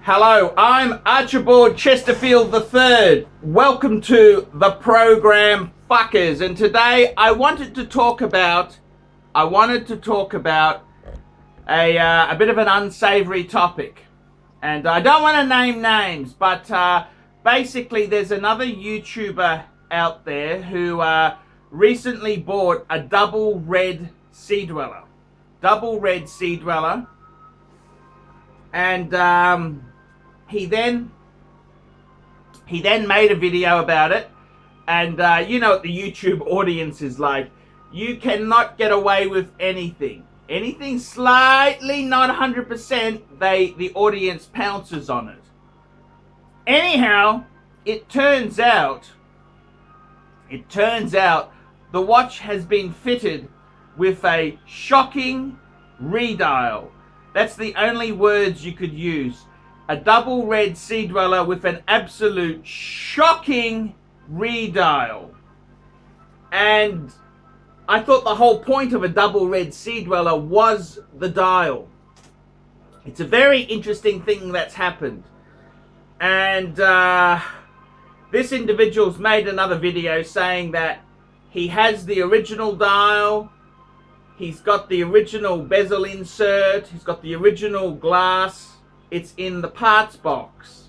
Hello, I'm Archibald Chesterfield III. Welcome to the program Fuckers. And today I wanted to talk about a bit of an unsavory topic. And I don't want to name names, but basically there's another YouTuber out there who recently bought a double red sea dweller. And he then made a video about it, and you know what the YouTube audience is like. You cannot get away with anything slightly not 100%, the audience pounces on it. Anyhow, it turns out the watch has been fitted with a shocking redial. That's the only words you could use. A double red sea dweller with an absolute shocking redial. And I thought the whole point of a double red sea dweller was the dial. It's a very interesting thing that's happened. And this individual's made another video saying that he has the original dial. He's got the original bezel insert. He's got the original glass. It's in the parts box.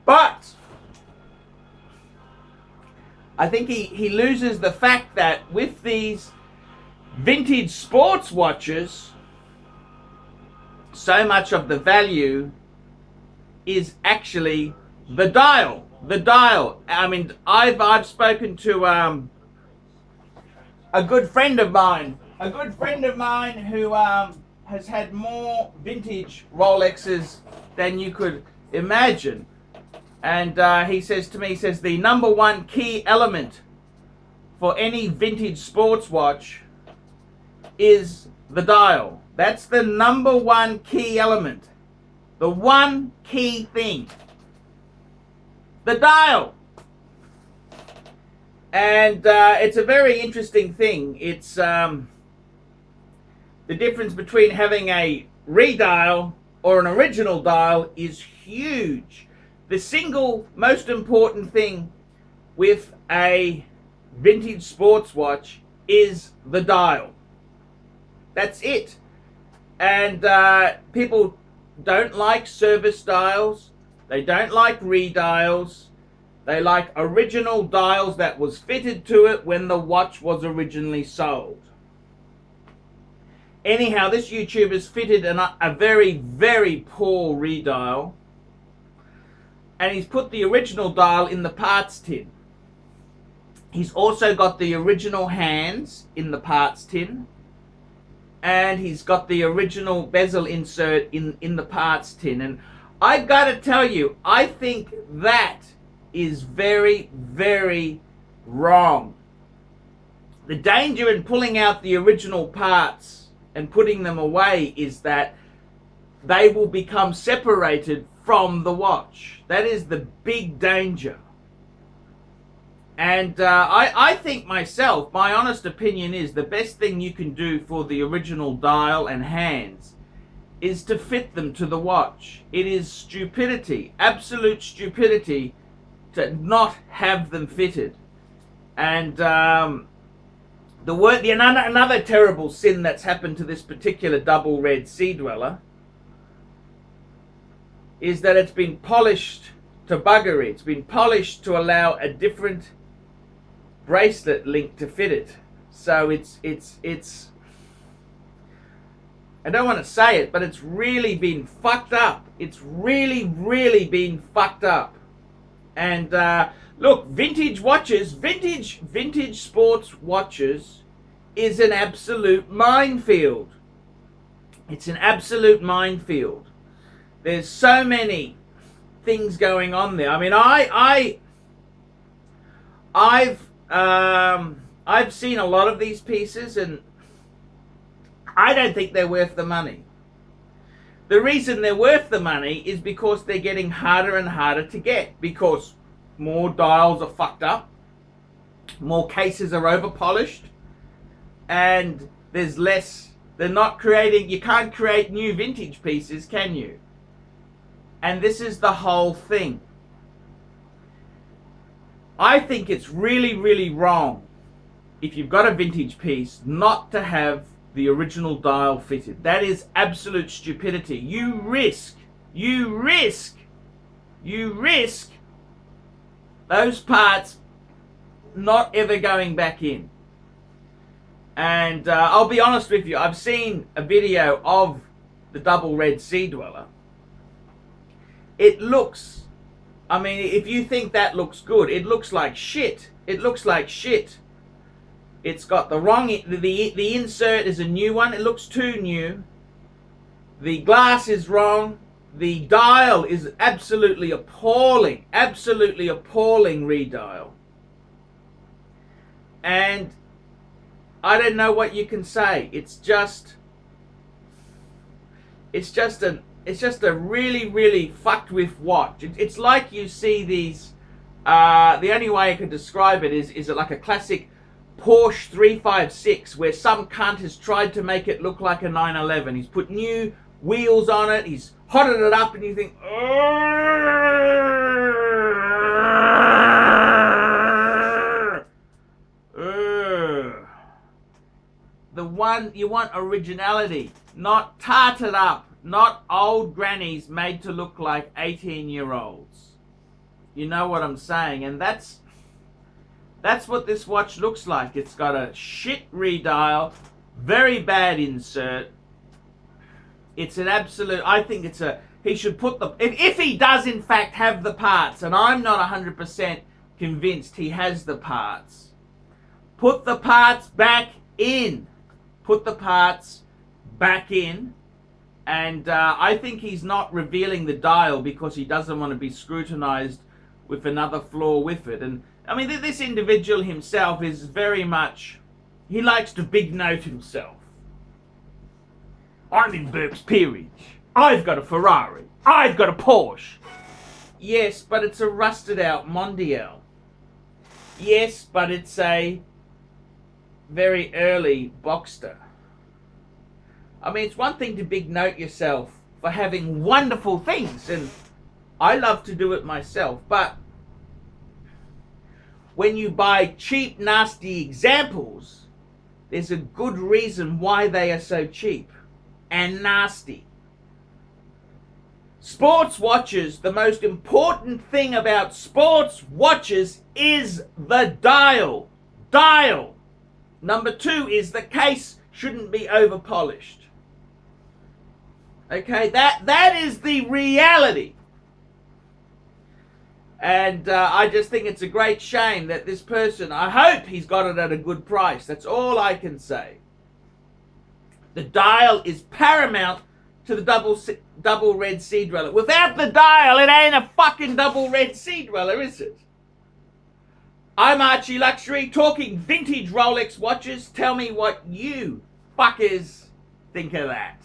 But I think he loses the fact that with these vintage sports watches, so much of the value is actually the dial. The dial. I mean, I've spoken to a good friend of mine who has had more vintage Rolexes than you could imagine. And he says to me, the number one key element for any vintage sports watch is the dial. That's the number one key element. The one key thing. The dial. And it's a very interesting thing. It's the difference between having a redial or an original dial is huge. The single most important thing with a vintage sports watch is the dial. That's it. And people don't like service dials. They don't like redials. They like original dials that was fitted to it when the watch was originally sold. Anyhow, this YouTuber's fitted a very, very poor redial. And he's put the original dial in the parts tin. He's also got the original hands in the parts tin. And he's got the original bezel insert in the parts tin. And I gotta tell you, I think that is very, very wrong. The danger in pulling out the original parts and putting them away is that they will become separated from the watch. That is the big danger. And I think myself, my honest opinion is the best thing you can do for the original dial and hands is to fit them to the watch. It is stupidity, absolute stupidity, to not have them fitted. And another terrible sin that's happened to this particular double red sea dweller is that it's been polished to buggery. It's been polished to allow a different bracelet link to fit it. So it's I don't want to say it, but it's really been fucked up. It's really, really been fucked up. And look, vintage watches, vintage sports watches is an absolute minefield. It's an absolute minefield. There's so many things going on there. I mean, I've seen a lot of these pieces, and I don't think they're worth the money. The reason they're worth the money is because they're getting harder and harder to get, because more dials are fucked up, more cases are over polished, and there's less. They're not creating. You can't create new vintage pieces, can you? And this is the whole thing. I think it's really, really wrong, if you've got a vintage piece, not to have the original dial fitted. That is absolute stupidity. You risk those parts not ever going back in. And I'll be honest with you, I've seen a video of the double red Sea Dweller. It looks, I mean, if you think that looks good, it looks like shit. It looks like shit. It's got the wrong, the insert is a new one. It looks too new. The glass is wrong. The dial is absolutely appalling. Absolutely appalling redial. And I don't know what you can say. It's just a really, really fucked with watch. It's like you see these, the only way I can describe it is it like a classic Porsche 356 where some cunt has tried to make it look like a 911. He's put new wheels on it, he's hotted it up, and you think, the one, you want originality, not tarted up, not old grannies made to look like 18-year-olds. You know what I'm saying? And that's what this watch looks like. It's got a shit redial, very bad insert. It's an absolute, I think it's a, he should put the, if he does in fact have the parts, and I'm not 100% convinced he has the parts, put the parts back in. Put the parts back in. And I think he's not revealing the dial because he doesn't want to be scrutinized with another flaw with it. And I mean, this individual himself is very much, he likes to big note himself. I'm in Burke's Peerage. I've got a Ferrari. I've got a Porsche. Yes, but it's a rusted out Mondial. Yes, but it's a very early Boxster. I mean, it's one thing to big note yourself for having wonderful things, and I love to do it myself, but when you buy cheap, nasty examples, there's a good reason why they are so cheap and nasty. Sports watches, the most important thing about sports watches is the dial. Dial. Number 2 is the case shouldn't be over polished. Okay, that is the reality. And I just think it's a great shame that this person, I hope he's got it at a good price. That's all I can say. The dial is paramount to the double red Sea Dweller. Without the dial, it ain't a fucking double red Sea Dweller, is it? I'm ArchieLuxury, talking vintage Rolex watches. Tell me what you fuckers think of that.